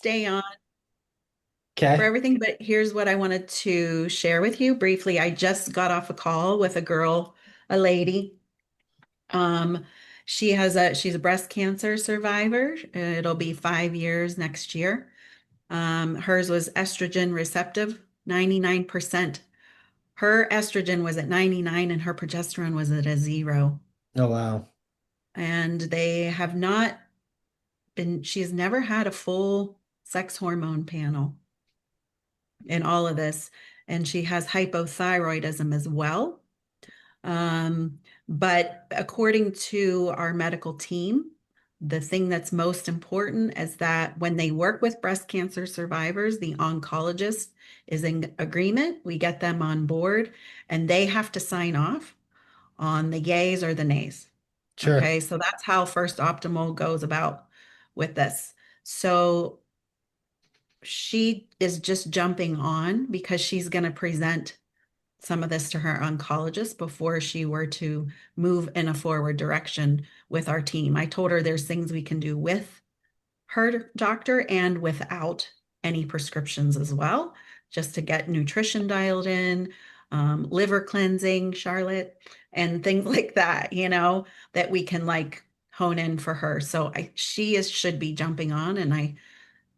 stay on for Okay. everything, but here's what I wanted to share with you briefly. I just got off a call with a girl, a lady. Um, she's a breast cancer survivor. It'll be 5 years next year. Hers was estrogen receptive, 99%. Her estrogen was at 99 and her progesterone was at a zero. Oh, wow. And they have not she's never had a full sex hormone panel in all of this. And she has hypothyroidism as well. Um, but according to our medical team, the thing that's most important is that when they work with breast cancer survivors, the oncologist is in agreement. We get them on board and they have to sign off on the yays or the nays. Sure. Okay, so that's how First Optimal goes about with this. So she is just jumping on because she's going to present some of this to her oncologist before she were to move in a forward direction with our team. I told her there's things we can do with her doctor and without any prescriptions as well, just to get nutrition dialed in, liver cleansing, Charlotte, and things like that, that we can like hone in for her. So she should be jumping on, and I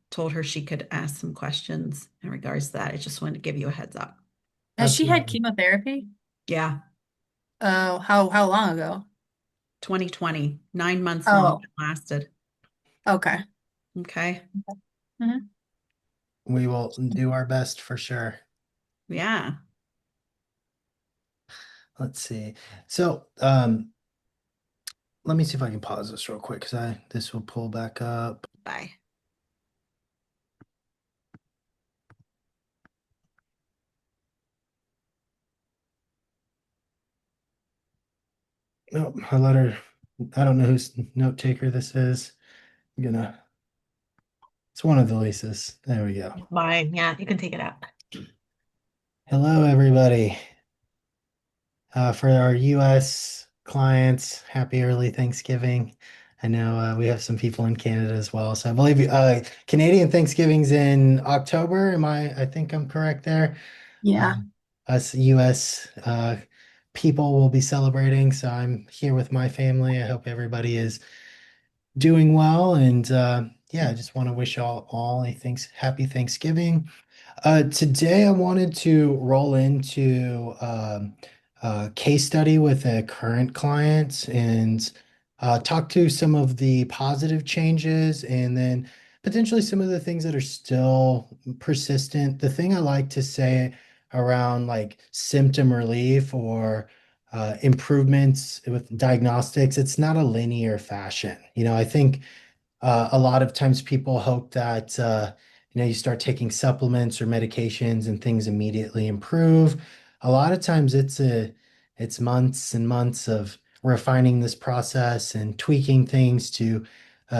told her she could ask some questions in regards to that. I just wanted to give you a heads up. Has she had Absolutely. chemotherapy? Yeah, Oh, how long ago? 2020, 9 months long Oh, it lasted. okay. Okay. Mhm. We will do our best for sure. Yeah. Let's see. So, let me see if I can pause this real quick because this will pull back up. Bye. No, I let her. I don't know whose note taker this is. I'm gonna. It's one of the Lisa's. There we go. Mine. Yeah, you can take it out. Hello, everybody. For our US clients, happy early Thanksgiving. I know we have some people in Canada as well. So I believe Canadian Thanksgiving's in October. I think I'm correct there. Yeah. Um, us US people will be celebrating. So I'm here with my family. I hope everybody is doing well. And yeah, I just want to wish all a happy Thanksgiving. Today I wanted to roll into a case study with a current client and talk to some of the positive changes and then potentially some of the things that are still persistent. The thing I like to say around like symptom relief or improvements with diagnostics, it's not a linear fashion. I think a lot of times people hope that you start taking supplements or medications and things immediately improve. A lot of times it's months and months of refining this process and tweaking things to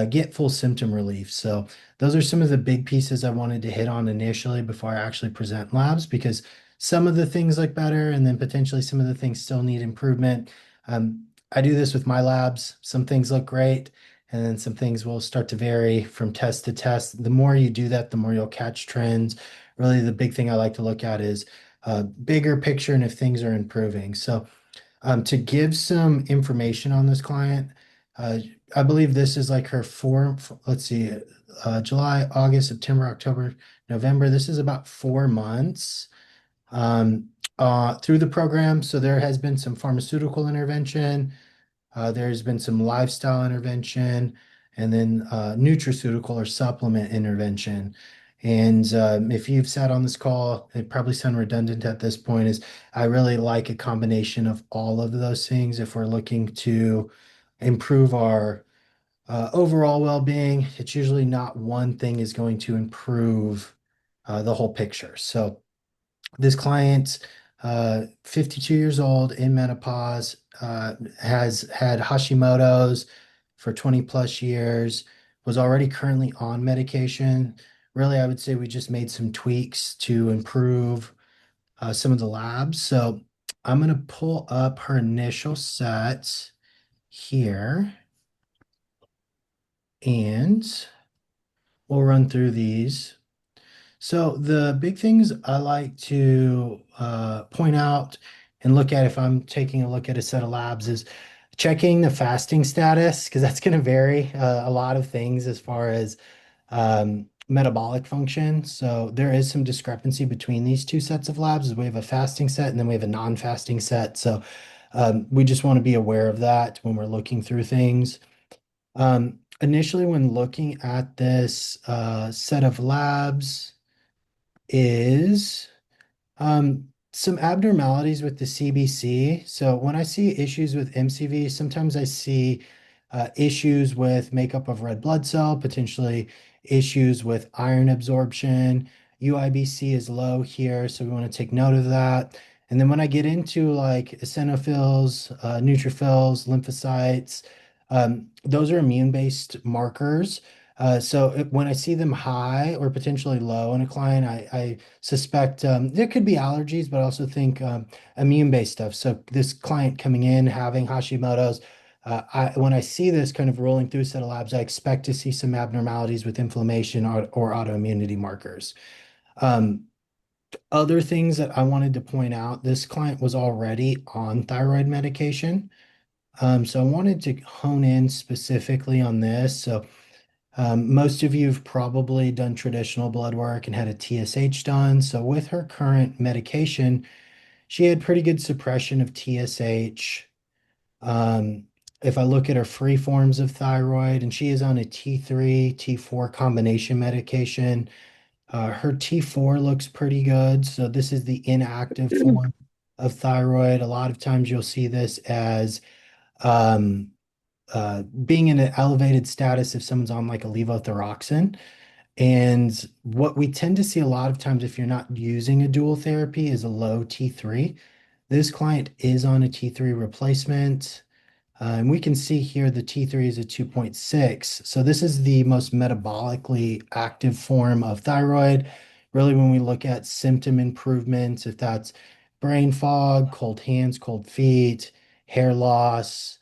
get full symptom relief. So those are some of the big pieces I wanted to hit on initially before I actually present labs because some of the things look better and then potentially some of the things still need improvement. I do this with my labs. Some things look great and then some things will start to vary from test to test. The more you do that, the more you'll catch trends. Really, the big thing I like to look at is bigger picture and if things are improving. So, to give some information on this client, uh, I believe this is like her let's see, July, August, September, October, November. This is about 4 months through the program. So, there has been some pharmaceutical intervention. There's been some lifestyle intervention and then nutraceutical or supplement intervention. And if you've sat on this call, it probably sound redundant at this point, is I really like a combination of all of those things if we're looking to improve our overall well-being. It's usually not one thing is going to improve the whole picture. So this client, 52 years old in menopause, has had Hashimoto's for 20 plus years, was already currently on medication. Really, I would say we just made some tweaks to improve some of the labs. So I'm going to pull up her initial set here. And we'll run through these. So the big things I like to point out and look at if I'm taking a look at a set of labs is checking the fasting status, because that's going to vary a lot of things as far as metabolic function. So there is some discrepancy between these two sets of labs. We have a fasting set and then we have a non-fasting set. So we just want to be aware of that when we're looking through things. Initially, when looking at this set of labs, is some abnormalities with the CBC. So when I see issues with MCV, sometimes I see issues with makeup of red blood cell, potentially issues with iron absorption. UIBC is low here, so we want to take note of that. And then when I get into like eosinophils, neutrophils, lymphocytes, those are immune-based markers. When I see them high or potentially low in a client, I suspect there could be allergies, but I also think immune-based stuff. So this client coming in having Hashimoto's, when I see this kind of rolling through set of labs, I expect to see some abnormalities with inflammation or autoimmunity markers. Um, Other things that I wanted to point out, this client was already on thyroid medication. So I wanted to hone in specifically on this. So most of you have probably done traditional blood work and had a TSH done. So with her current medication, she had pretty good suppression of TSH. Um, if I look at her free forms of thyroid, and she is on a T3, T4 combination medication, her T4 looks pretty good. So this is the inactive form of thyroid. A lot of times you'll see this as um, being in an elevated status if someone's on like a levothyroxine. And what we tend to see a lot of times if you're not using a dual therapy is a low T3. This client is on a T3 replacement. And we can see here the T3 is a 2.6. So this is the most metabolically active form of thyroid. Really, when we look at symptom improvements, if that's brain fog, cold hands, cold feet, hair loss,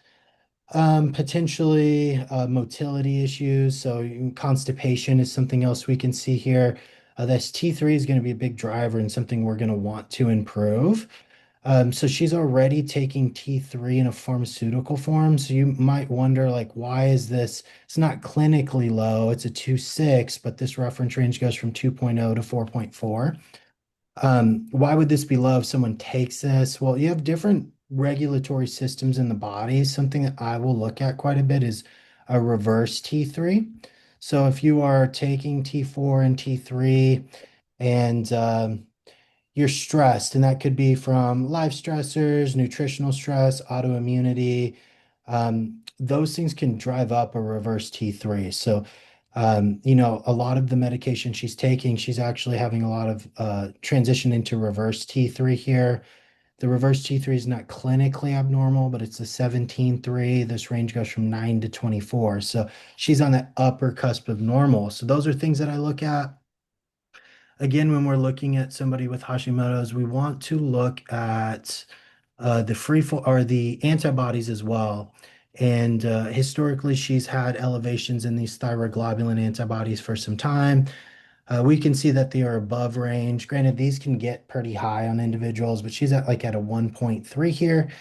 potentially motility issues. So constipation is something else we can see here. This T3 is going to be a big driver and something we're going to want to improve. So she's already taking T3 in a pharmaceutical form. So you might wonder, like, why is this? It's not clinically low. It's a 2.6, but this reference range goes from 2.0 to 4.4. Why would this be low if someone takes this? Well, you have different regulatory systems in the body. Something that I will look at quite a bit is a reverse T3. So if you are taking T4 and T3 and you're stressed, and that could be from life stressors, nutritional stress, autoimmunity, those things can drive up a reverse T3. So a lot of the medication she's taking, she's actually having a lot of transition into reverse T3 here. The reverse T3 is not clinically abnormal, but it's a 17.3. This range goes from 9 to 24. So she's on that upper cusp of normal. So those are things that I look at. Again, when we're looking at somebody with Hashimoto's, we want to look at the or the antibodies as well. And historically, she's had elevations in these thyroid globulin antibodies for some time. We can see that they are above range. Granted, these can get pretty high on individuals, but she's at a 1.3 here.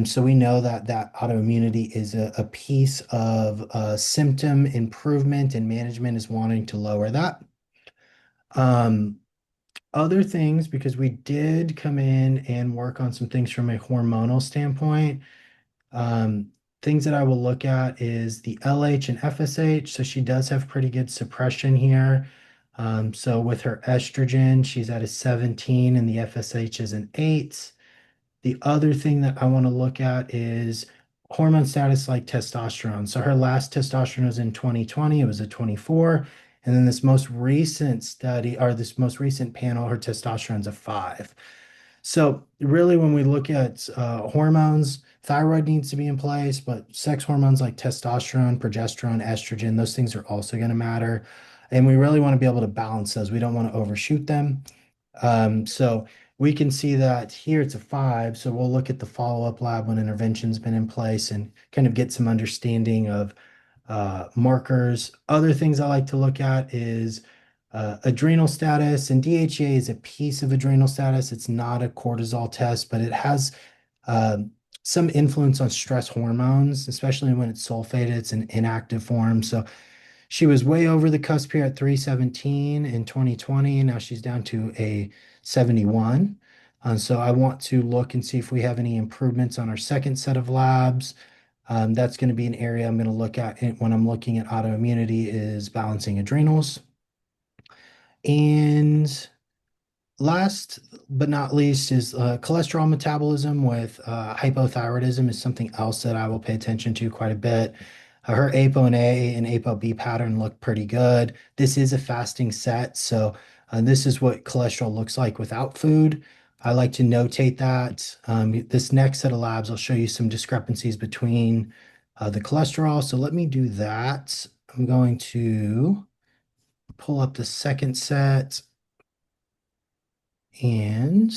So we know that autoimmunity is a piece of symptom improvement, and management is wanting to lower that. Um, Other things, because we did come in and work on some things from a hormonal standpoint. Things that I will look at is the LH and FSH. So she does have pretty good suppression here. So with her estrogen, she's at a 17 and the FSH is an 8. The other thing that I want to look at is hormone status like testosterone. So her last testosterone was in 2020, it was a 24. And then this most recent study, or this most recent panel, her testosterone's a 5. So really, when we look at hormones, thyroid needs to be in place, but sex hormones like testosterone, progesterone, estrogen, those things are also going to matter. And we really want to be able to balance those. We don't want to overshoot them. So we can see that here it's a 5. So we'll look at the follow-up lab when intervention's been in place and kind of get some understanding of markers. Other things I like to look at is adrenal status, and DHEA is a piece of adrenal status. It's not a cortisol test, but it has uh, some influence on stress hormones, especially when it's sulfated. It's an inactive form. So she was way over the cusp here at 317 in 2020. Now she's down to a 71. So I want to look and see if we have any improvements on our second set of labs. That's going to be an area I'm going to look at when I'm looking at autoimmunity is balancing adrenals. And last but not least is cholesterol metabolism with hypothyroidism is something else that I will pay attention to quite a bit. Her ApoA and ApoB pattern look pretty good. This is a fasting set, so this is what cholesterol looks like without food. I like to notate that. This next set of labs, I'll show you some discrepancies between the cholesterol. So let me do that. I'm going to pull up the second set and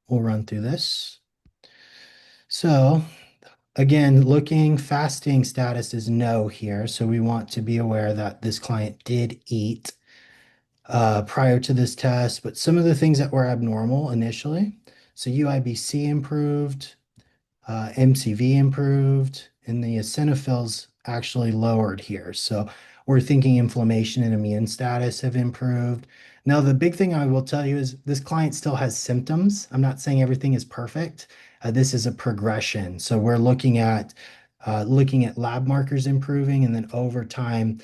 we'll run through this. So again, looking fasting status is no here. So we want to be aware that this client did eat prior to this test, but some of the things that were abnormal initially. So UIBC improved, MCV improved, and the eosinophils actually lowered here. So we're thinking inflammation and immune status have improved. Now, the big thing I will tell you is this client still has symptoms. I'm not saying everything is perfect. This is a progression. So we're looking at lab markers improving, and then over time,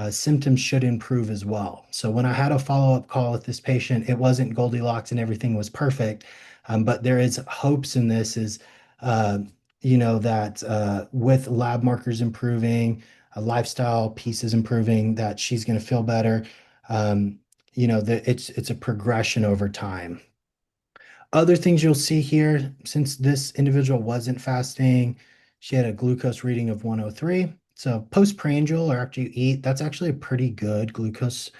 symptoms should improve as well. So when I had a follow-up call with this patient, it wasn't Goldilocks and everything was perfect. But there is hopes in this is uh, that with lab markers improving, lifestyle pieces improving, that she's going to feel better. That it's a progression over time. Other things you'll see here, since this individual wasn't fasting, she had a glucose reading of 103. So postprandial or after you eat, that's actually a pretty good glucose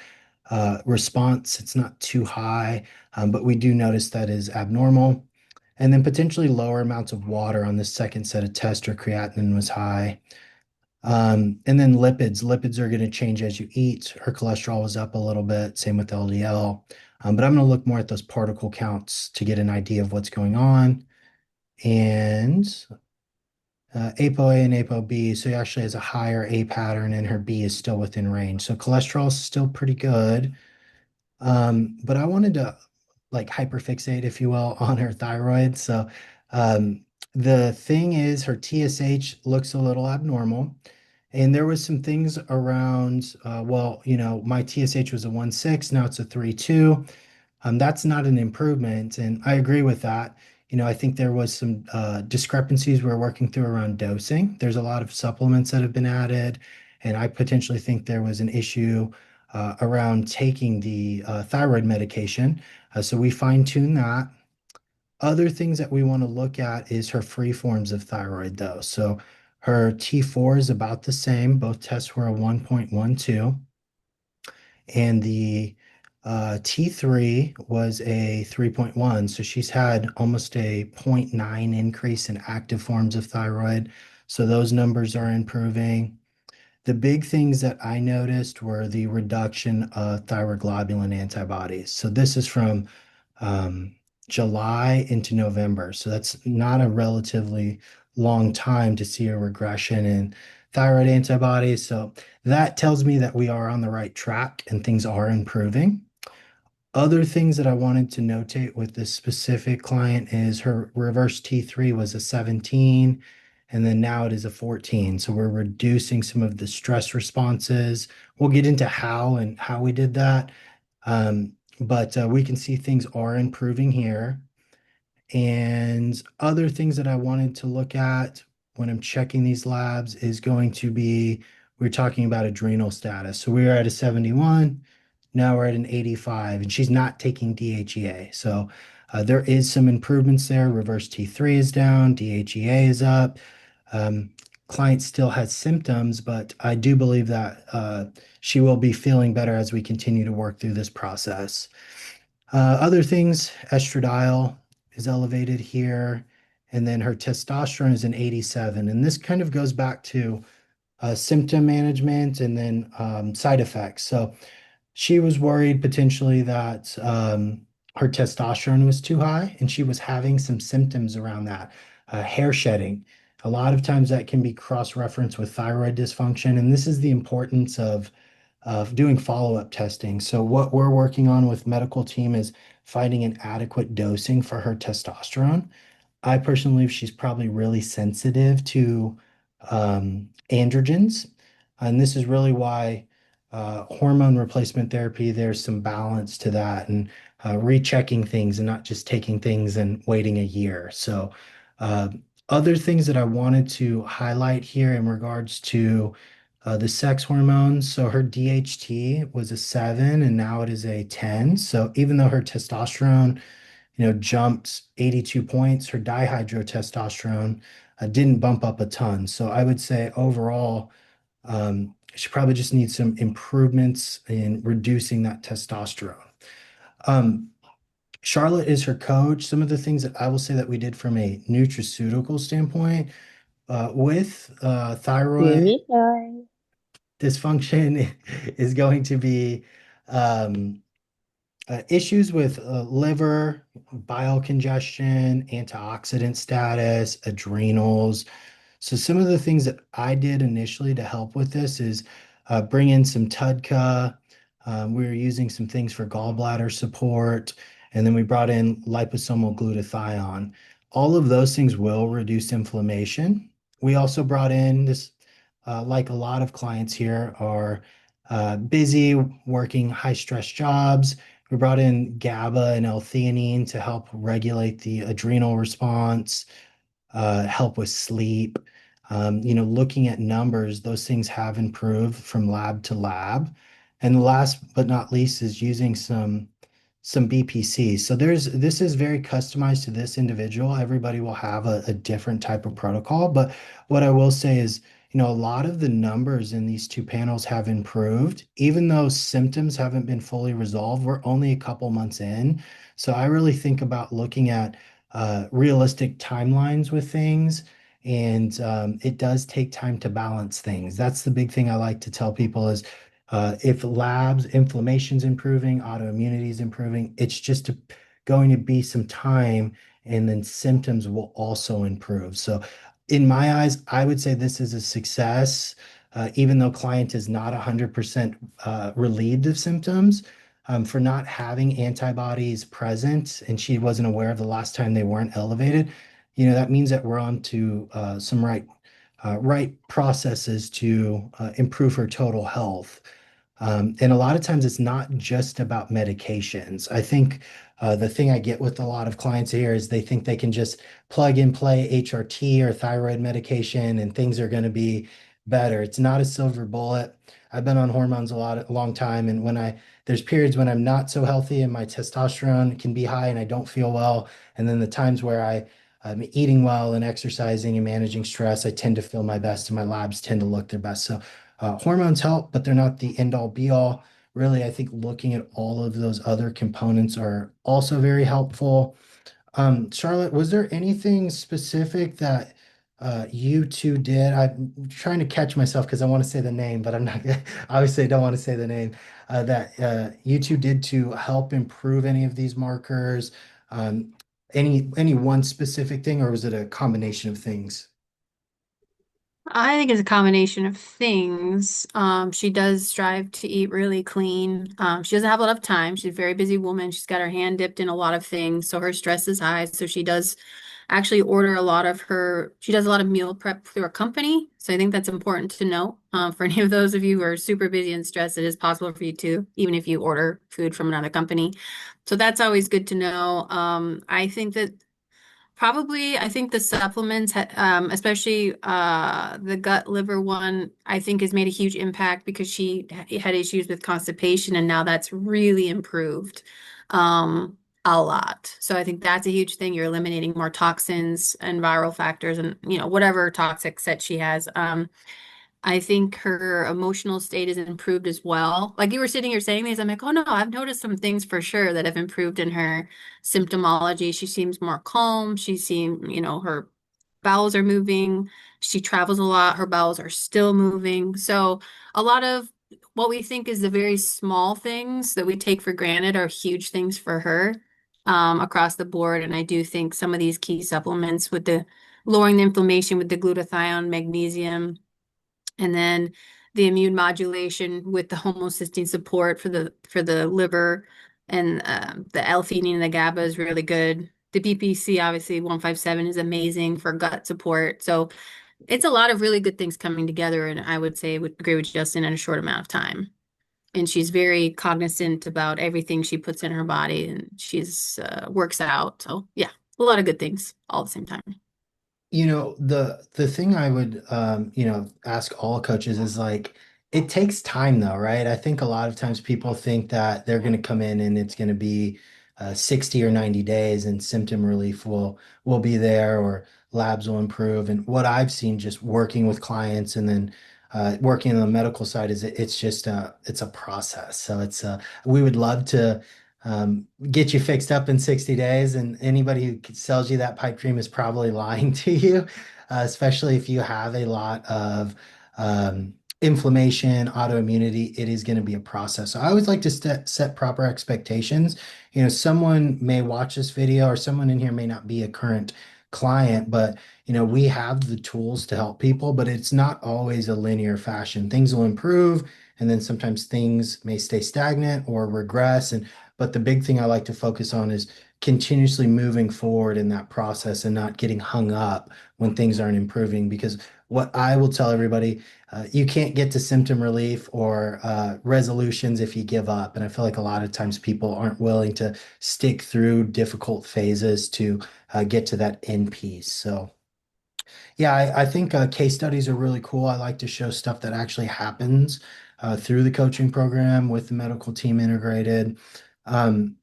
response. It's not too high, but we do notice that is abnormal. And then potentially lower amounts of water on the second set of tests. Her creatinine was high. And then lipids are going to change as you eat. Her cholesterol was up a little bit, same with LDL. But I'm going to look more at those particle counts to get an idea of what's going on. And ApoA and ApoB, so he actually has a higher A pattern and her B is still within range. So cholesterol is still pretty good. But I wanted to like hyperfixate, if you will, on her thyroid. So the thing is her TSH looks a little abnormal. And there was some things around, my TSH was a 1.6, now it's a 3.2. That's not an improvement, and I agree with that. I think there was some discrepancies we're working through around dosing. There's a lot of supplements that have been added, and I potentially think there was an issue around taking the thyroid medication. So we fine-tune that. Other things that we want to look at is her free forms of thyroid, though. So her T4 is about the same. Both tests were a 1.12, and the T3 was a 3.1. So she's had almost a zero point 0.9 increase in active forms of thyroid. So those numbers are improving. The big things that I noticed were the reduction of thyroglobulin antibodies. So this is from um, July into November. So that's not a relatively long time to see a regression in thyroid antibodies. So that tells me that we are on the right track and things are improving. Other things that I wanted to notate with this specific client is her reverse T3 was a 17, and then now it is a 14. So we're reducing some of the stress responses. We'll get into how we did that. But we can see things are improving here. And other things that I wanted to look at when I'm checking these labs is going to be, we're talking about adrenal status. So we were at a 71. Now we're at an 85, and she's not taking DHEA. So there is some improvements there. Reverse T3 is down, DHEA is up. Um, Client still has symptoms, but I do believe that she will be feeling better as we continue to work through this process. Other things, estradiol is elevated here, and then her testosterone is an 87. And this kind of goes back to symptom management, and then side effects. So she was worried potentially that her testosterone was too high, and she was having some symptoms around that. Hair shedding. A lot of times that can be cross-referenced with thyroid dysfunction, and this is the importance of doing follow-up testing. So what we're working on with medical team is finding an adequate dosing for her testosterone. I personally believe she's probably really sensitive to androgens. And this is really why hormone replacement therapy, there's some balance to that, and rechecking things and not just taking things and waiting a year. So, uh, other things that I wanted to highlight here in regards to the sex hormones. So, her DHT was a 7 and now it is a 10. So, even though her testosterone jumped 82 points. Her dihydrotestosterone didn't bump up a ton. So I would say overall, she probably just needs some improvements in reducing that testosterone. Um, Charlotte is her coach. Some of the things that I will say that we did from a nutraceutical standpoint with thyroid Sorry. dysfunction is going to be um, issues with liver, bile congestion, antioxidant status, adrenals. So some of the things that I did initially to help with this is bring in some TUDCA. We were using some things for gallbladder support, and then we brought in liposomal glutathione. All of those things will reduce inflammation. We also brought in this, like a lot of clients here are busy working high stress jobs. We brought in GABA and L-theanine to help regulate the adrenal response, help with sleep. Looking at numbers, those things have improved from lab to lab. And the last but not least is using some BPC. So this is very customized to this individual. Everybody will have a different type of protocol. But what I will say is, a lot of the numbers in these two panels have improved, even though symptoms haven't been fully resolved. We're only a couple months in. So I really think about looking at realistic timelines with things. And it does take time to balance things. That's the big thing I like to tell people is if labs, inflammation's improving, autoimmunity is improving, it's just going to be some time, and then symptoms will also improve. So, in my eyes, I would say this is a success, even though client is not 100% relieved of symptoms. For not having antibodies present, and she wasn't aware of the last time they weren't elevated, that means that we're on to some right processes to improve her total health. And a lot of times it's not just about medications. I think the thing I get with a lot of clients here is they think they can just plug and play HRT or thyroid medication and things are going to be better. It's not a silver bullet. I've been on hormones a long time, and there's periods when I'm not so healthy and my testosterone can be high and I don't feel well, and then the times where I'm eating well and exercising and managing stress, I tend to feel my best and my labs tend to look their best. So hormones help, but they're not the end all be all. Really, I think looking at all of those other components are also very helpful. Charlotte, was there anything specific that you two did? I'm trying to catch myself because I want to say the name, but I'm not, obviously I don't want to say the name, that you two did to help improve any of these markers? Um, any one specific thing, or was it a combination of things? I think it's a combination of things. She does strive to eat really clean. She doesn't have a lot of time. She's a very busy woman. She's got her hand dipped in a lot of things, so her stress is high. So she does actually order a lot of she does a lot of meal prep through a company. So I think that's important to know. For any of those of you who are super busy and stressed, it is possible for you to, even if you order food from another company. So that's always good to know. I think that probably, I think the supplements, especially the gut liver one, I think has made a huge impact because she had issues with constipation and now that's really improved a lot. So I think that's a huge thing. You're eliminating more toxins and viral factors and whatever toxic set she has. I think her emotional state is improved as well. Like you were sitting here saying these, I'm like, oh no, I've noticed some things for sure that have improved in her symptomology. She seems more calm. She seemed, her bowels are moving. She travels a lot. Her bowels are still moving. So a lot of what we think is the very small things that we take for granted are huge things for her across the board. And I do think some of these key supplements with the lowering the inflammation with the glutathione, magnesium, and then the immune modulation with the homocysteine support for the liver, and the L-theanine and the GABA is really good. The BPC, obviously, 157 is amazing for gut support. So it's a lot of really good things coming together, and I would say would agree with Justin in a short amount of time. And she's very cognizant about everything she puts in her body, and she's works out. So yeah, a lot of good things all at the same time. The thing I would ask all coaches is like it takes time though, right? I think a lot of times people think that they're going to come in and it's going to be 60 or 90 days and symptom relief will be there or labs will improve. And what I've seen just working with clients and then working on the medical side is it's just it's a process. So it's we would love to get you fixed up in 60 days. And anybody who sells you that pipe dream is probably lying to you, especially if you have a lot of inflammation, autoimmunity. It is going to be a process. So I always like to set proper expectations. Someone may watch this video or someone in here may not be a current client, but we have the tools to help people, but it's not always a linear fashion. Things will improve, and then sometimes things may stay stagnant or regress. But the big thing I like to focus on is continuously moving forward in that process and not getting hung up when things aren't improving. Because what I will tell everybody, you can't get to symptom relief or resolutions if you give up. And I feel like a lot of times people aren't willing to stick through difficult phases to get to that end piece. So, yeah, I think case studies are really cool. I like to show stuff that actually happens through the coaching program with the medical team integrated. Um,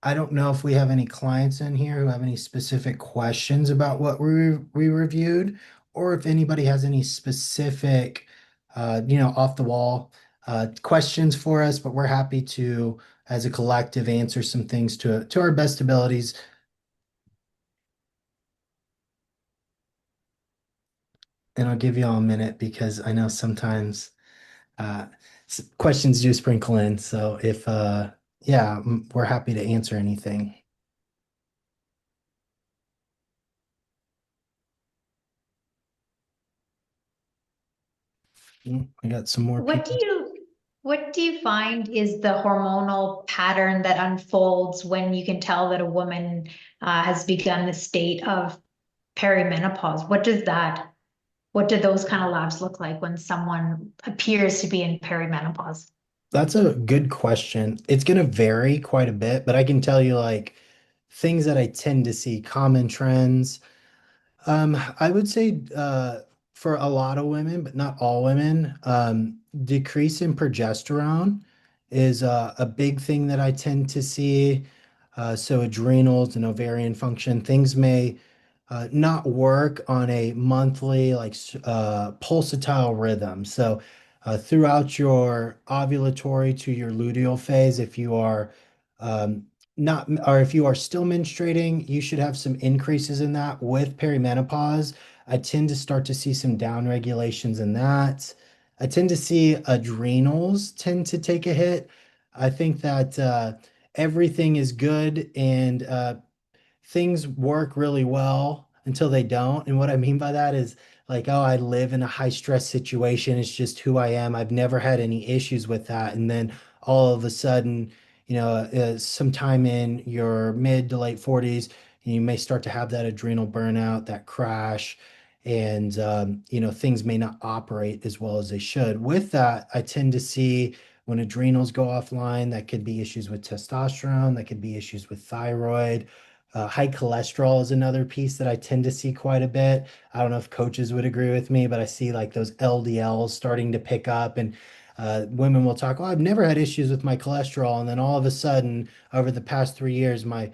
I don't know if we have any clients in here who have any specific questions about what we reviewed, or if anybody has any specific, off the wall questions for us. But we're happy to, as a collective, answer some things to our best abilities. And I'll give you all a minute because I know sometimes uh, questions do sprinkle in. So if yeah, we're happy to answer anything. I got some more What do people. you what do you find is the hormonal pattern that unfolds when you can tell that a woman has begun the state of perimenopause? What do those kind of labs look like when someone appears to be in perimenopause? That's a good question. It's going to vary quite a bit, but I can tell you like things that I tend to see, common trends. I would say for a lot of women, but not all women, decrease in progesterone is a big thing that I tend to see. So adrenals and ovarian function, things may not work on a monthly like pulsatile rhythm. So throughout your ovulatory to your luteal phase, if you are not, or if you are still menstruating, you should have some increases in that. With perimenopause, I tend to start to see some down regulations in that. I tend to see adrenals tend to take a hit. I think that everything is good and things work really well until they don't. And what I mean by that is like, oh, I live in a high stress situation. It's just who I am. I've never had any issues with that. And then all of a sudden, sometime in your mid to late 40s, you may start to have that adrenal burnout, that crash, and things may not operate as well as they should. With that, I tend to see when adrenals go offline, that could be issues with testosterone, that could be issues with thyroid. High cholesterol is another piece that I tend to see quite a bit. I don't know if coaches would agree with me, but I see like those LDLs starting to pick up, and women will talk, "Oh, I've never had issues with my cholesterol," and then all of a sudden, over the past 3 years, my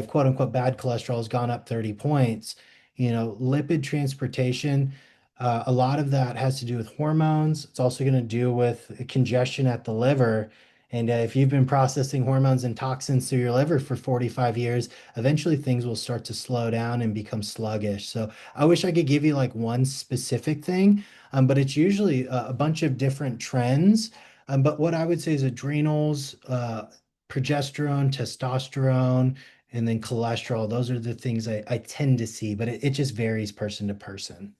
quote unquote bad cholesterol has gone up 30 points. Lipid transportation. A lot of that has to do with hormones. It's also going to do with congestion at the liver. And if you've been processing hormones and toxins through your liver for 45 years, eventually things will start to slow down and become sluggish. So I wish I could give you like one specific thing, but it's usually a bunch of different trends. But what I would say is adrenals, progesterone, testosterone, and then cholesterol. Those are the things I tend to see, but it just varies person to person.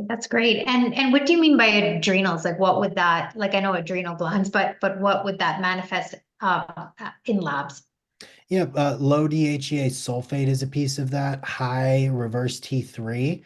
That's great. And what do you mean by adrenals? Like what would that, like I know adrenal glands, but what would that manifest in labs? Yeah, low DHEA sulfate is a piece of that. High reverse T3.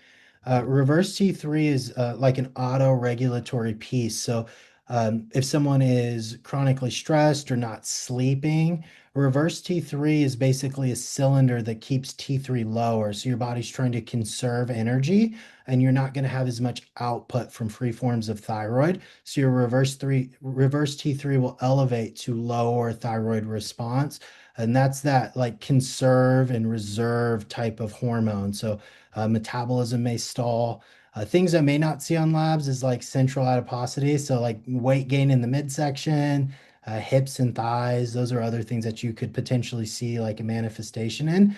Reverse T3 is like an auto-regulatory piece. So if someone is chronically stressed or not sleeping, reverse T3 is basically a cylinder that keeps T3 lower. So your body's trying to conserve energy and you're not going to have as much output from free forms of thyroid. So your reverse T3 will elevate to lower thyroid response, and that's that like conserve and reserve type of hormone. So metabolism may stall. Things that may not see on labs is like central adiposity, so like weight gain in the midsection, hips and thighs. Those are other things that you could potentially see like a manifestation in.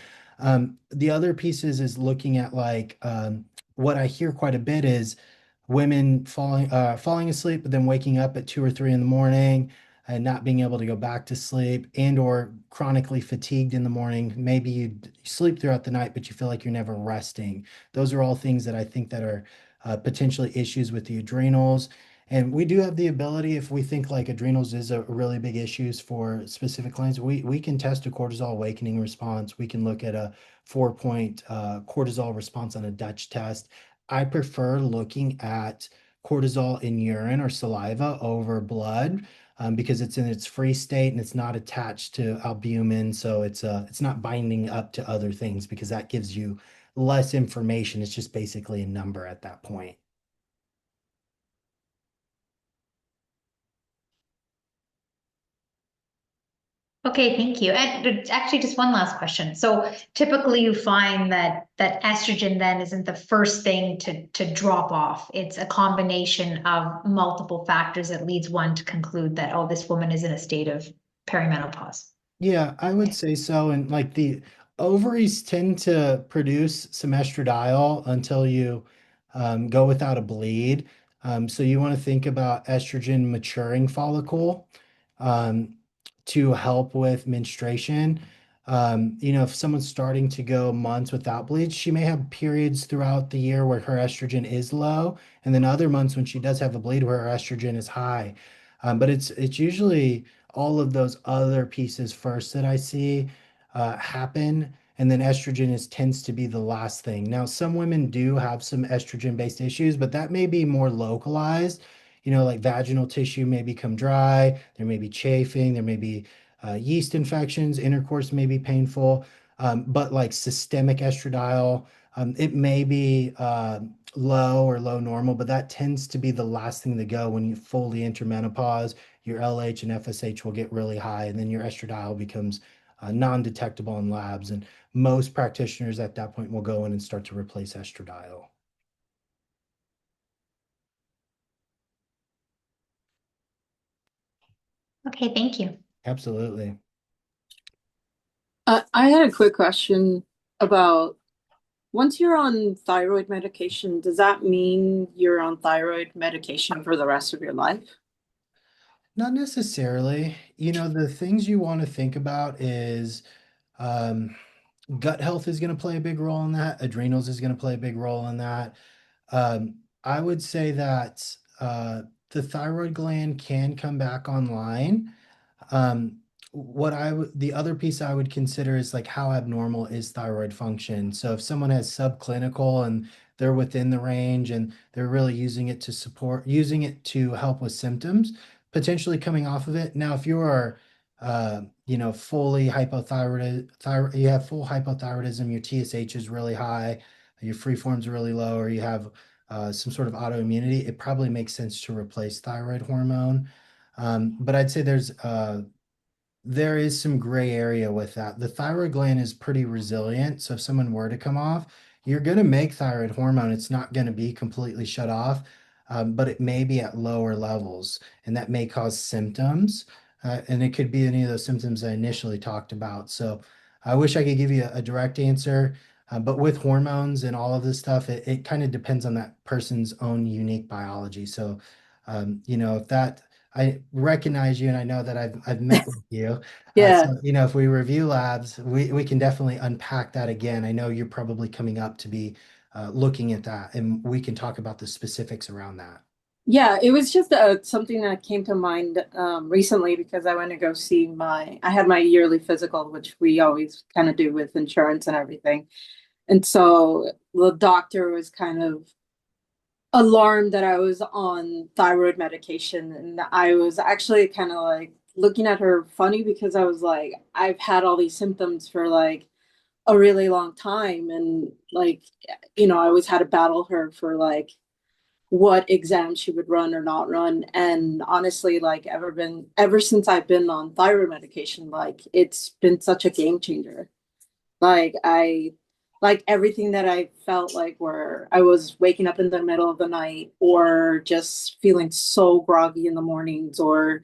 The other pieces is looking at like what I hear quite a bit is women falling asleep, but then waking up at 2 or 3 in the morning and not being able to go back to sleep and or chronically fatigued in the morning. Maybe you sleep throughout the night, but you feel like you're never resting. Those are all things that I think that are potentially issues with the adrenals. And we do have the ability, if we think like adrenals is a really big issues for specific clients, we can test a cortisol awakening response. We can look at a 4-point cortisol response on a Dutch test. I prefer looking at cortisol in urine or saliva over blood, because it's in its free state and it's not attached to albumin, so it's not binding up to other things because that gives you less information. It's just basically a number at that point. Okay, thank you. And actually, just one last question. So typically, you find that estrogen then isn't the first thing to drop off. It's a combination of multiple factors that leads one to conclude that, oh, this woman is in a state of perimenopause. Yeah, I would say so. And like the ovaries tend to produce some estradiol until you go without a bleed. So you want to think about estrogen maturing follicle um, to help with menstruation. If someone's starting to go months without bleeds, she may have periods throughout the year where her estrogen is low, and then other months when she does have a bleed where her estrogen is high. But it's usually all of those other pieces first that I see happen. And then estrogen tends to be the last thing. Now, some women do have some estrogen-based issues, but that may be more localized. Like vaginal tissue may become dry, there may be chafing, there may be yeast infections, intercourse may be painful, but like systemic estradiol, it may be low or low normal, but that tends to be the last thing to go when you fully enter menopause. Your LH and FSH will get really high, and then your estradiol becomes non-detectable in labs. And most practitioners at that point will go in and start to replace estradiol. Okay, thank you. Absolutely. I had a quick question about once you're on thyroid medication, does that mean you're on thyroid medication for the rest of your life? Not necessarily. The things you want to think about is um, gut health is going to play a big role in that. Adrenals is going to play a big role in that. I would say that the thyroid gland can come back online. Um, the other piece I would consider is like how abnormal is thyroid function. So if someone has subclinical and they're within the range and they're really using it to help with symptoms, potentially coming off of it. Now, if you are, fully you have full hypothyroidism, your TSH is really high, your free form's really low, or you have some sort of autoimmunity, it probably makes sense to replace thyroid hormone. But I'd say there is some gray area with that. The thyroid gland is pretty resilient. So if someone were to come off, you're going to make thyroid hormone. It's not going to be completely shut off. but it may be at lower levels, and that may cause symptoms. And it could be any of those symptoms I initially talked about. So I wish I could give you a direct answer, but with hormones and all of this stuff, it kind of depends on that person's own unique biology. So, if that, I recognize you and I know that I've met with you. Yeah. So, if we review labs, we can definitely unpack that again. I know you're probably coming up to be looking at that, and we can talk about the specifics around that. Yeah, it was just something that came to mind recently because I went to go see I had my yearly physical, which we always kind of do with insurance and everything. And so the doctor was kind of alarmed that I was on thyroid medication. And I was actually kind of like looking at her funny because I was like, I've had all these symptoms for like a really long time. And like, I always had to battle her for like what exam she would run or not run. And honestly, like ever since I've been on thyroid medication, like it's been such a game changer. Like I like everything that I felt like where I was waking up in the middle of the night or just feeling so groggy in the mornings or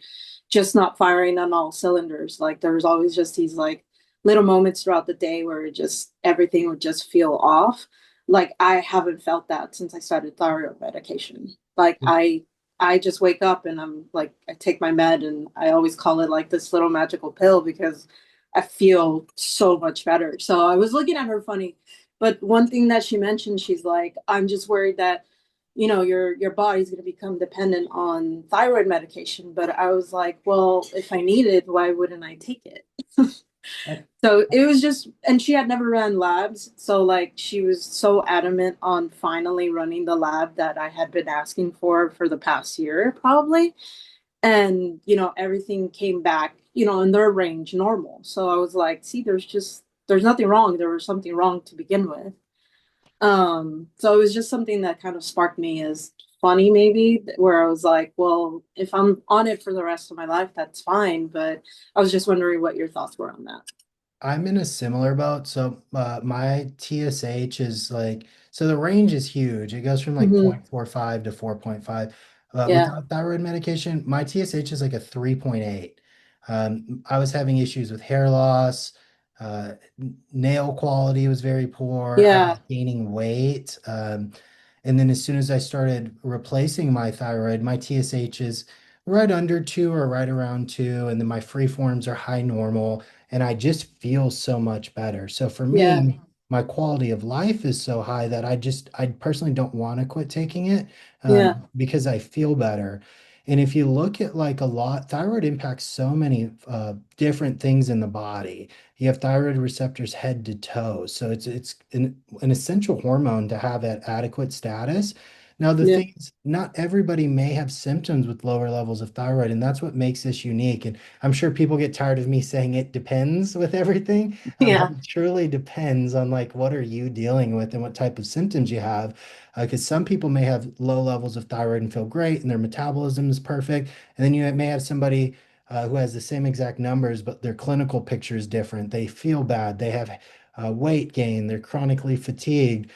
just not firing on all cylinders. Like there was always just these like little moments throughout the day where just everything would just feel off. Like I haven't felt that since I started thyroid medication. Like I just wake up and I'm like I take my med and I always call it like this little magical pill because I feel so much better. So I was looking at her funny, but one thing that she mentioned, she's like, I'm just worried that, your body's going to become dependent on thyroid medication. But I was like, well, if I need it, why wouldn't I take it? So it was just, and she had never ran labs. So like she was so adamant on finally running the lab that I had been asking for the past year, probably. And everything came back in their range normal. So I was like, see, there's nothing wrong. There was something wrong to begin with. So it was just something that kind of sparked me as funny, maybe, where I was like, well, if I'm on it for the rest of my life, that's fine. But I was just wondering what your thoughts were on that. I'm in a similar boat. So my TSH is like, so the range is huge. It goes from like Hmm. 0.45 to 4.5. Yeah. Without thyroid medication, my TSH is like a 3.8. I was having issues with hair loss. Nail quality was very poor. I was Yeah. gaining weight. And then as soon as I started replacing my thyroid, my TSH is right under 2 or right around 2. And then my free forms are high normal, and I just feel so much better. So for Yeah. me, my quality of life is so high that I personally don't want to quit taking it, Yeah. because I feel better. And if you look at like a lot, thyroid impacts so many different things in the body. You have thyroid receptors head to toe, so it's an essential hormone to have at adequate status. Now, the Yeah. thing is, not everybody may have symptoms with lower levels of thyroid, and that's what makes this unique. And I'm sure people get tired of me saying it depends with everything, but Yeah. it truly depends on like what are you dealing with and what type of symptoms you have. Because some people may have low levels of thyroid and feel great, and their metabolism is perfect, and then you may have somebody who has the same exact numbers, but their clinical picture is different. They feel bad. They have weight gain. They're chronically fatigued.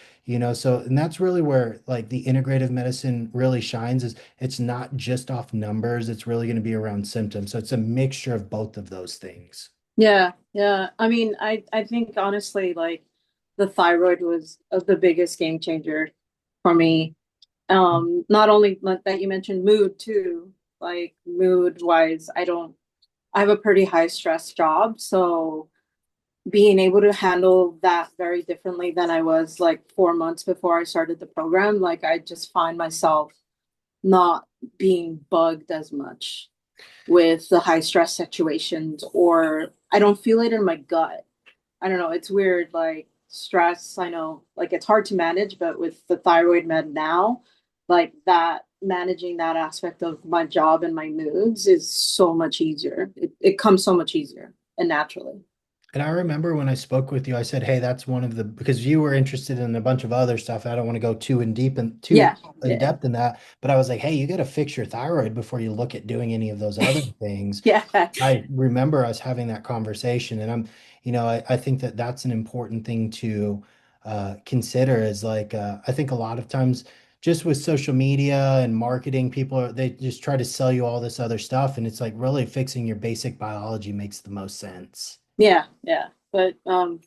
So, and that's really where like the integrative medicine really shines, is it's not just off numbers, it's really going to be around symptoms. So it's a mixture of both of those things. Yeah. Yeah. I mean, I think honestly, like the thyroid was the biggest game changer for me. Not only like that you mentioned mood too, like mood wise, I have a pretty high stress job, so being able to handle that very differently than I was like 4 months before I started the program, like I just find myself not being bugged as much with the high stress situations, or I don't feel it in my gut. I don't know, it's weird. Like stress, I know like it's hard to manage, but with the thyroid med now, like that managing that aspect of my job and my moods is so much easier. It comes so much easier and naturally. And I remember when I spoke with you, I said, "Hey, that's one of the," because you were interested in a bunch of other stuff. I don't want to go too Yeah. in Yeah. depth in that, but I was like, "Hey, you got to fix your thyroid before you look at doing any of those other things." Yeah. I remember us having that conversation, and I think that that's an important thing to consider. Is like, I think a lot of times just with social media and marketing, they just try to sell you all this other stuff. And it's like really fixing your basic biology makes the most sense. Yeah, yeah. But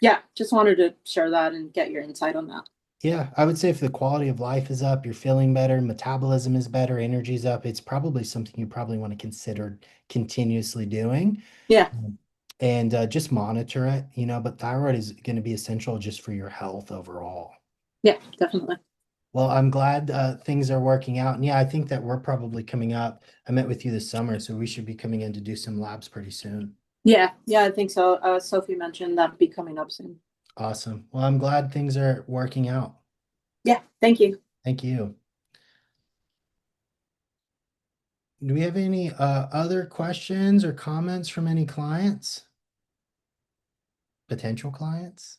yeah, just wanted to share that and get your insight on that. Yeah, I would say if the quality of life is up, you're feeling better, metabolism is better, energy's up, it's probably something you probably want to consider continuously doing. Yeah, And just monitor it, but thyroid is going to be essential just for your health overall. yeah, definitely. Well, I'm glad things are working out. And yeah, I think that we're probably coming up. I met with you this summer, so we should be coming in to do some labs pretty soon. Yeah, yeah, I think so. Sophie mentioned that'd be coming up soon. Awesome. Well, I'm glad things are working out. Yeah, thank you. Thank you. Do we have any other questions or comments from any clients? Potential clients?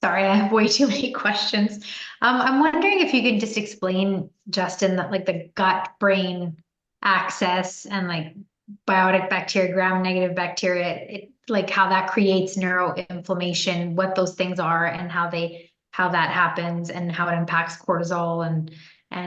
Sorry, I have way too many questions. I'm wondering if you could just explain, Justin, that like the gut-brain axis and like biotic bacteria, gram-negative bacteria, like how that creates neuroinflammation, what those things are, and how that happens, and how it impacts cortisol and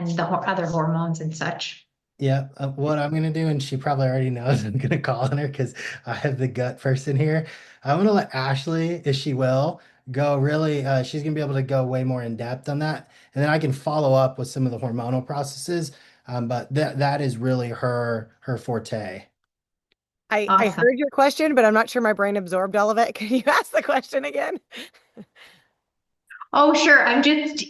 the other hormones and such. Yeah, what I'm gonna do, and she probably already knows I'm gonna call on her because I have the gut person here. I'm gonna let Ashley, if she will, go really, she's gonna be able to go way more in depth on that. And then I can follow up with some of the hormonal processes. But that is really her forte. I Awesome. heard your question, but I'm not sure my brain absorbed all of it. Can you ask the question again? Oh, sure.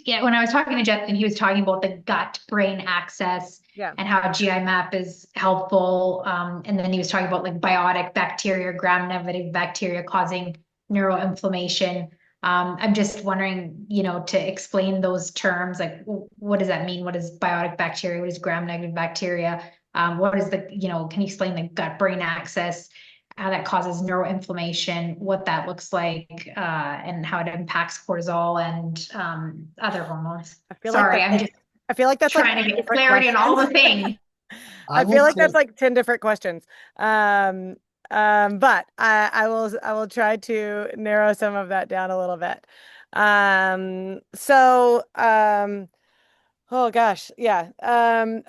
Yeah, when I was talking to Justin, he was talking about the gut-brain axis Yeah. and how GI map is helpful. And then he was talking about like biotic bacteria, gram-negative bacteria causing neuroinflammation. I'm just wondering, to explain those terms, like what does that mean? What is biotic bacteria? What is gram-negative bacteria? What is can you explain the gut-brain axis? How that causes neuroinflammation, what that looks like, and how it impacts cortisol and other hormones. I feel Sorry, like I'm just I feel like that's like trying to 10 get different clarity on all the questions. things. I will feel like say- that's like 10 different questions. But I will try to narrow some of that down a little bit. Oh gosh, yeah.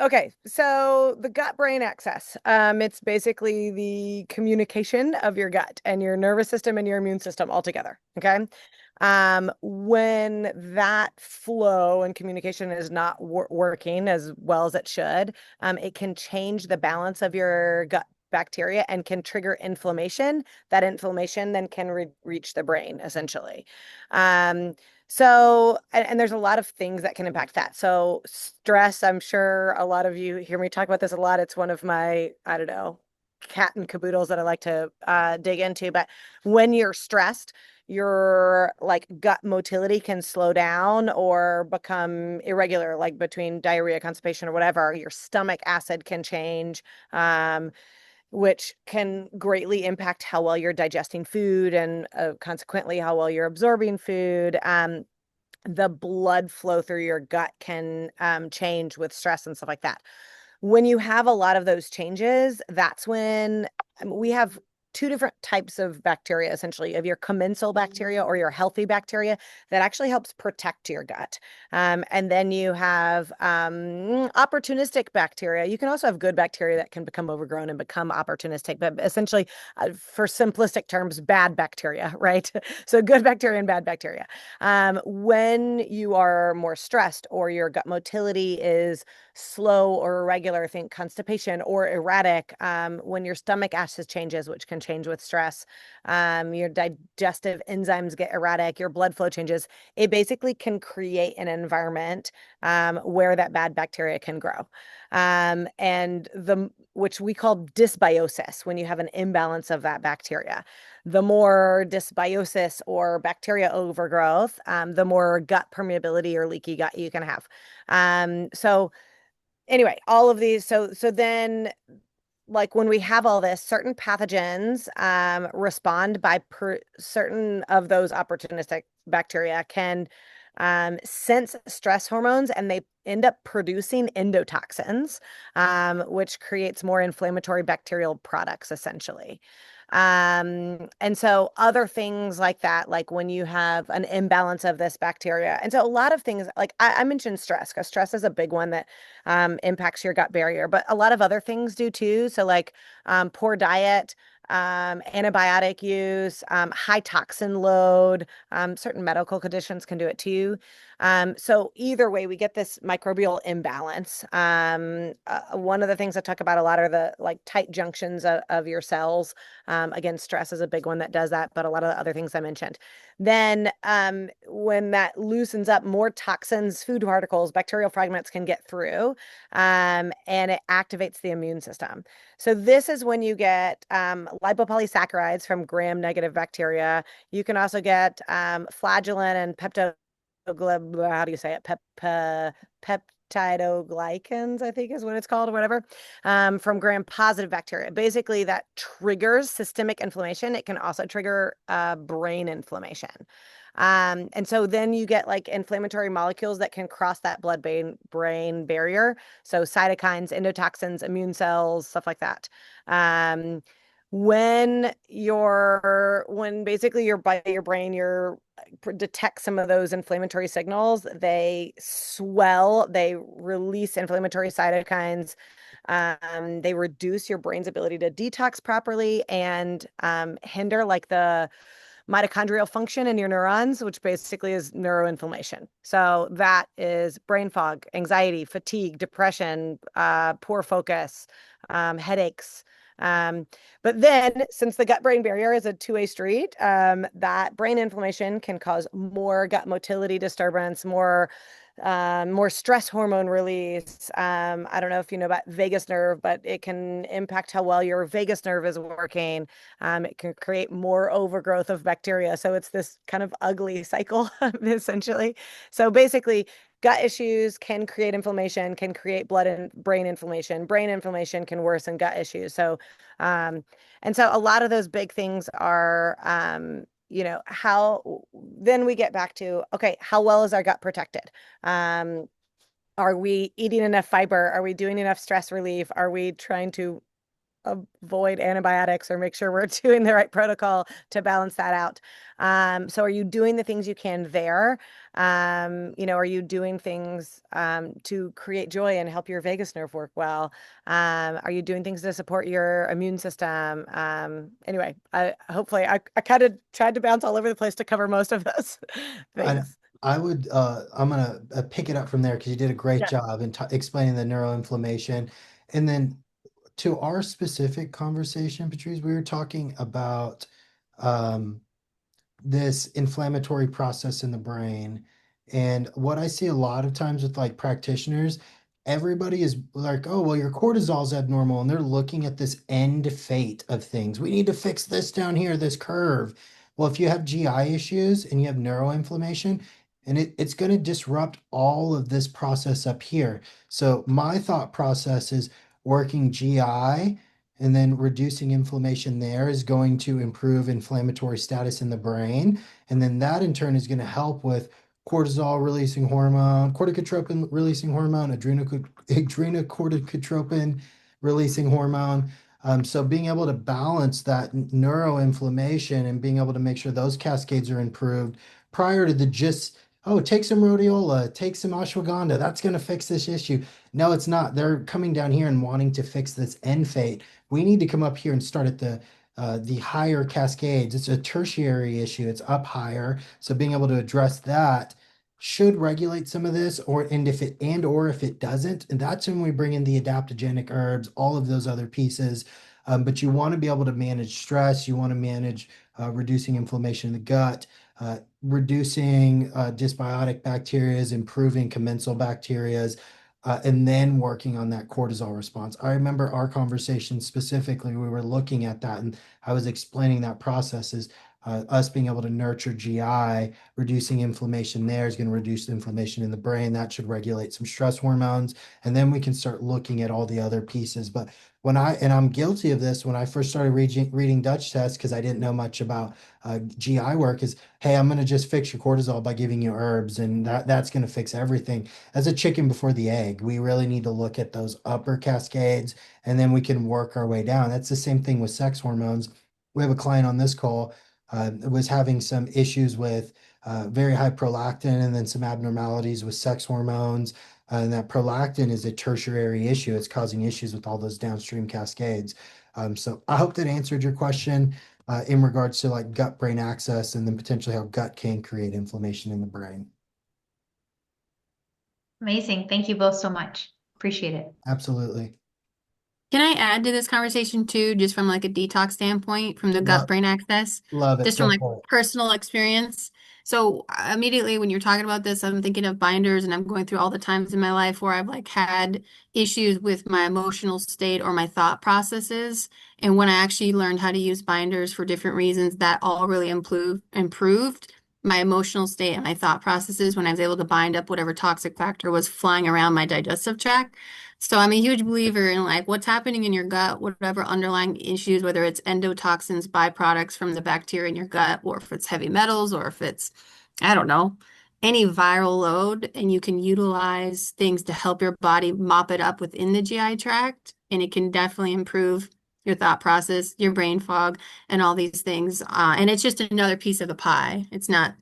Okay, so the gut-brain axis. It's basically the communication of your gut and your nervous system and your immune system all together. Okay. When that flow and communication is not working as well as it should, it can change the balance of your gut bacteria and can trigger inflammation. That inflammation then can reach the brain, essentially. And there's a lot of things that can impact that. So stress, I'm sure a lot of you hear me talk about this a lot. It's one of my, I don't know, cat and caboodles that I like to dig into. But when you're stressed, your like gut motility can slow down or become irregular, like between diarrhea, constipation, or whatever. Your stomach acid can change. Which can greatly impact how well you're digesting food and consequently how well you're absorbing food. The blood flow through your gut can change with stress and stuff like that. When you have a lot of those changes, that's when we have two different types of bacteria, essentially. You have your commensal bacteria or your healthy bacteria that actually helps protect your gut. And then you have opportunistic bacteria. You can also have good bacteria that can become overgrown and become opportunistic, but essentially, for simplistic terms, bad bacteria, right? So good bacteria and bad bacteria. When you are more stressed or your gut motility is slow or irregular, think constipation, or erratic, when your stomach acid changes, which can change with stress, your digestive enzymes get erratic, your blood flow changes, it basically can create an environment where that bad bacteria can grow. Which we call dysbiosis, when you have an imbalance of that bacteria. The more dysbiosis or bacteria overgrowth, the more gut permeability or leaky gut you can have. So anyway, all of these. So then, like when we have all this, certain pathogens respond by certain of those opportunistic bacteria can sense stress hormones, and they end up producing endotoxins, which creates more inflammatory bacterial products, essentially. And so other things like that, like when you have an imbalance of this bacteria. And so a lot of things, like I mentioned stress, because stress is a big one that impacts your gut barrier, but a lot of other things do too. So like poor diet, antibiotic use, high toxin load, certain medical conditions can do it too. So either way, we get this microbial imbalance. One of the things I talk about a lot are the like tight junctions of your cells. Again, stress is a big one that does that, but a lot of the other things I mentioned. Then when that loosens up, more toxins, food particles, bacterial fragments can get through, and it activates the immune system. So this is when you get lipopolysaccharides from gram-negative bacteria. You can also get flagellin and how do you say it? Peptidoglycans, I think is what it's called, or whatever, from gram-positive bacteria. Basically, that triggers systemic inflammation. It can also trigger brain inflammation. And so then you get like inflammatory molecules that can cross that blood-brain barrier. So cytokines, endotoxins, immune cells, stuff like that. When basically your brain detects some of those inflammatory signals, they swell, they release inflammatory cytokines, they reduce your brain's ability to detox properly and hinder like the mitochondrial function in your neurons, which basically is neuroinflammation. So that is brain fog, anxiety, fatigue, depression, poor focus, headaches. But then, since the gut-brain barrier is a two-way street, that brain inflammation can cause more gut motility disturbance, more stress hormone release. I don't know if you know about vagus nerve, but it can impact how well your vagus nerve is working. It can create more overgrowth of bacteria. So it's this kind of ugly cycle, essentially. So basically, gut issues can create inflammation, can create blood and brain inflammation. Brain inflammation can worsen gut issues. So, and so a lot of those big things are, how then we get back to, okay, how well is our gut protected? Are we eating enough fiber? Are we doing enough stress relief? Are we trying to avoid antibiotics or make sure we're doing the right protocol to balance that out? So are you doing the things you can there? Are you doing things to create joy and help your vagus nerve work well? Are you doing things to support your immune system? Anyway, I kind of tried to bounce all over the place to cover most of those I, things. I would, I'm gonna pick it up from there because you did a great Yeah. job in explaining the neuroinflammation. And then to our specific conversation, Patrice, we were talking about um, this inflammatory process in the brain. And what I see a lot of times with like practitioners, everybody is like, oh, well, your cortisol's abnormal. And they're looking at this end fate of things. We need to fix this down here, this curve. Well, if you have GI issues and you have neuroinflammation, and it's going to disrupt all of this process up here. So my thought process is working GI and then reducing inflammation there is going to improve inflammatory status in the brain. And then that in turn is going to help with cortisol releasing hormone, corticotropin releasing hormone, adrenocorticotropin releasing hormone. So being able to balance that neuroinflammation and being able to make sure those cascades are improved prior to the just, oh, take some rhodiola, take some ashwagandha, that's going to fix this issue. No, it's not. They're coming down here and wanting to fix this end fate. We need to come up here and start at the higher cascades. It's a tertiary issue. It's up higher. So being able to address that should regulate some of this, or if it doesn't, and that's when we bring in the adaptogenic herbs, all of those other pieces. But you want to be able to manage stress. You want to manage reducing inflammation in the gut, reducing dysbiotic bacterias, improving commensal bacterias, and then working on that cortisol response. I remember our conversation specifically, we were looking at that, and I was explaining that process is us being able to nurture GI, reducing inflammation there is going to reduce the inflammation in the brain. That should regulate some stress hormones. And then we can start looking at all the other pieces. But and I'm guilty of this, when I first started reading Dutch tests, because I didn't know much about GI work, is, hey, I'm going to just fix your cortisol by giving you herbs, and that's going to fix everything. As a chicken before the egg, we really need to look at those upper cascades, and then we can work our way down. That's the same thing with sex hormones. we have a client on this call was having some issues with very high prolactin and then some abnormalities with sex hormones. And that prolactin is a tertiary issue. It's causing issues with all those downstream cascades. So I hope that answered your question in regards to like gut-brain axis and then potentially how gut can create inflammation in the brain. Amazing. Thank you both so much. Appreciate it. Absolutely. Can I add to this conversation too, just from like a detox standpoint, from the Love, gut-brain axis, love it. just from Go like for it. personal experience? So immediately when you're talking about this, I'm thinking of binders, and I'm going through all the times in my life where I've like had issues with my emotional state or my thought processes. And when I actually learned how to use binders for different reasons, that all really improved my emotional state and my thought processes when I was able to bind up whatever toxic factor was flying around my digestive tract. So I'm a huge believer in like what's happening in your gut, whatever underlying issues, whether it's endotoxins, byproducts from the bacteria in your gut, or if it's heavy metals, or if it's, I don't know, any viral load, and you can utilize things to help your body mop it up within the GI tract, and it can definitely improve your thought process, your brain fog, and all these things. And it's just another piece of the pie. It's not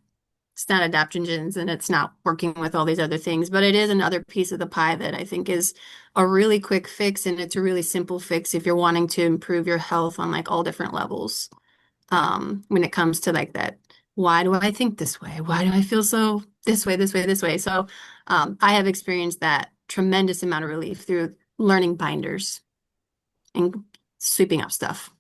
adaptogens and it's not working with all these other things, but it is another piece of the pie that I think is a really quick fix, and it's a really simple fix if you're wanting to improve your health on like all different levels. When it comes to like that, why do I think this way? Why do I feel so this way, this way, this way? So I have experienced that tremendous amount of relief through learning binders and sweeping up stuff.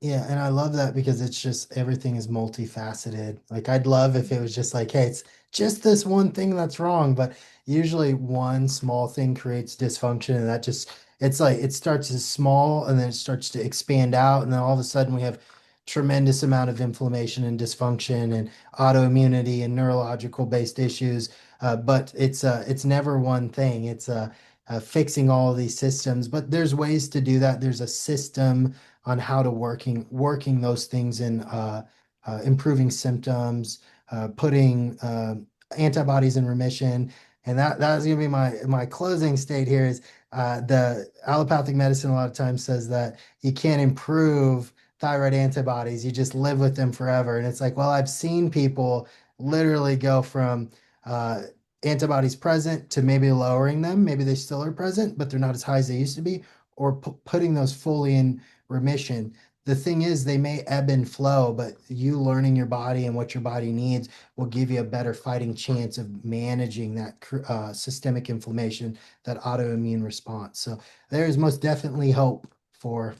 Yeah, and I love that because it's just everything is multifaceted. Like I'd love if it was just like, hey, it's just this one thing that's wrong, but usually one small thing creates dysfunction and that just it's like it starts as small and then it starts to expand out and then all of a sudden we have tremendous amount of inflammation and dysfunction and autoimmunity and neurological based issues. But it's never one thing. It's fixing all of these systems, but there's ways to do that. There's a system on how to working those things in improving symptoms, putting antibodies in remission. And that's gonna be my closing state here is the allopathic medicine a lot of times says that you can't improve thyroid antibodies, you just live with them forever. And it's like, well, I've seen people literally go from antibodies present to maybe lowering them. Maybe they still are present, but they're not as high as they used to be, or putting those fully in remission. The thing is, they may ebb and flow, but you learning your body and what your body needs will give you a better fighting chance of managing that systemic inflammation, that autoimmune response. So there is most definitely hope for,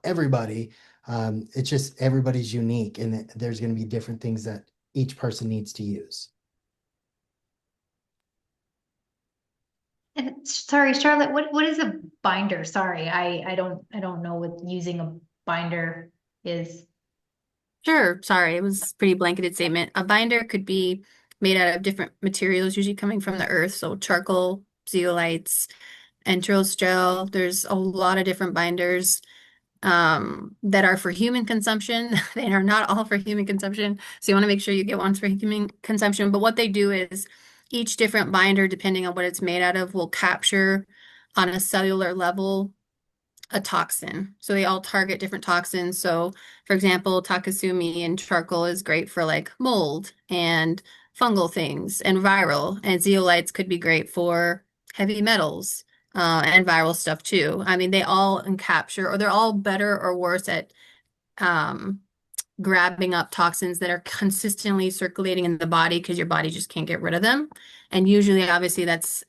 everybody. It's just everybody's unique, and there's going to be different things that each person needs to use. And sorry, Charlotte, what is a binder? Sorry, I don't know what using a binder is. Sure. Sorry, it was a pretty blanketed statement. A binder could be made out of different materials, usually coming from the earth. So charcoal, zeolites, enteros gel. There's a lot of different binders that are for human consumption. They are not all for human consumption. So you want to make sure you get ones for human consumption. But what they do is each different binder, depending on what it's made out of, will capture on a cellular level a toxin. So they all target different toxins. So, for example, Takasumi and charcoal is great for like mold and fungal things and viral. And zeolites could be great for heavy metals and viral stuff too. I mean, they all encapture, or they're all better or worse at um, grabbing up toxins that are consistently circulating in the body because your body just can't get rid of them. And usually, obviously, that's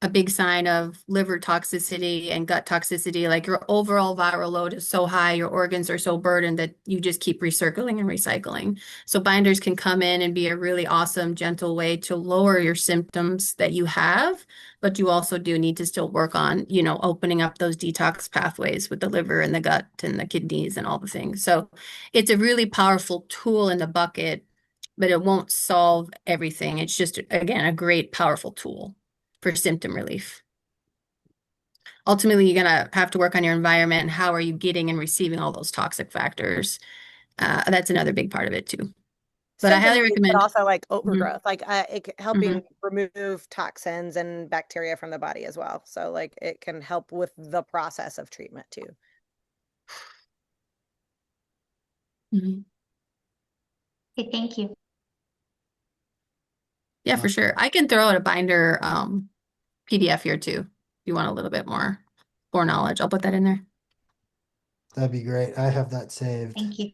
a big sign of liver toxicity and gut toxicity. Like your overall viral load is so high, your organs are so burdened that you just keep recircling and recycling. So binders can come in and be a really awesome, gentle way to lower your symptoms that you have, but you also do need to still work on, opening up those detox pathways with the liver and the gut and the kidneys and all the things. So it's a really powerful tool in the bucket, but it won't solve everything. It's just, again, a great, powerful tool for symptom relief. Ultimately, you're going to have to work on your environment and how are you getting and receiving all those toxic factors. That's another big part of it too. But I Symptom highly relief, but recommend. also like Mhm, overgrowth, like helping mhm. remove toxins and bacteria from the body as well. So like it can help with the process of treatment too. Mhm. Okay, thank you. Yeah, for sure. I can throw out a binder PDF here too. If you want a little bit more knowledge, I'll put that in there. That'd be great. I have that saved. Thank you.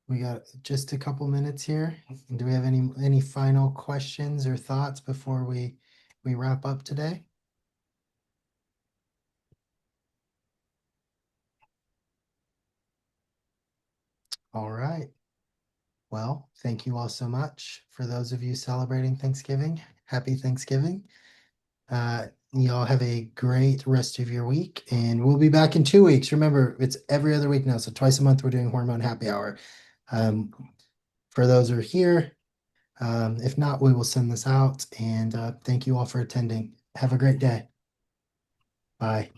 We got just a couple minutes here. Do we have any final questions or thoughts before we wrap up today? All right. Well, thank you all so much. For those of you celebrating Thanksgiving, happy Thanksgiving. You all have a great rest of your week, and we'll be back in 2 weeks. Remember, it's every other week now, so twice a month we're doing Hormone Happy Hour. For those who are here, if not, we will send this out, and thank you all for attending. Have a great day. Bye.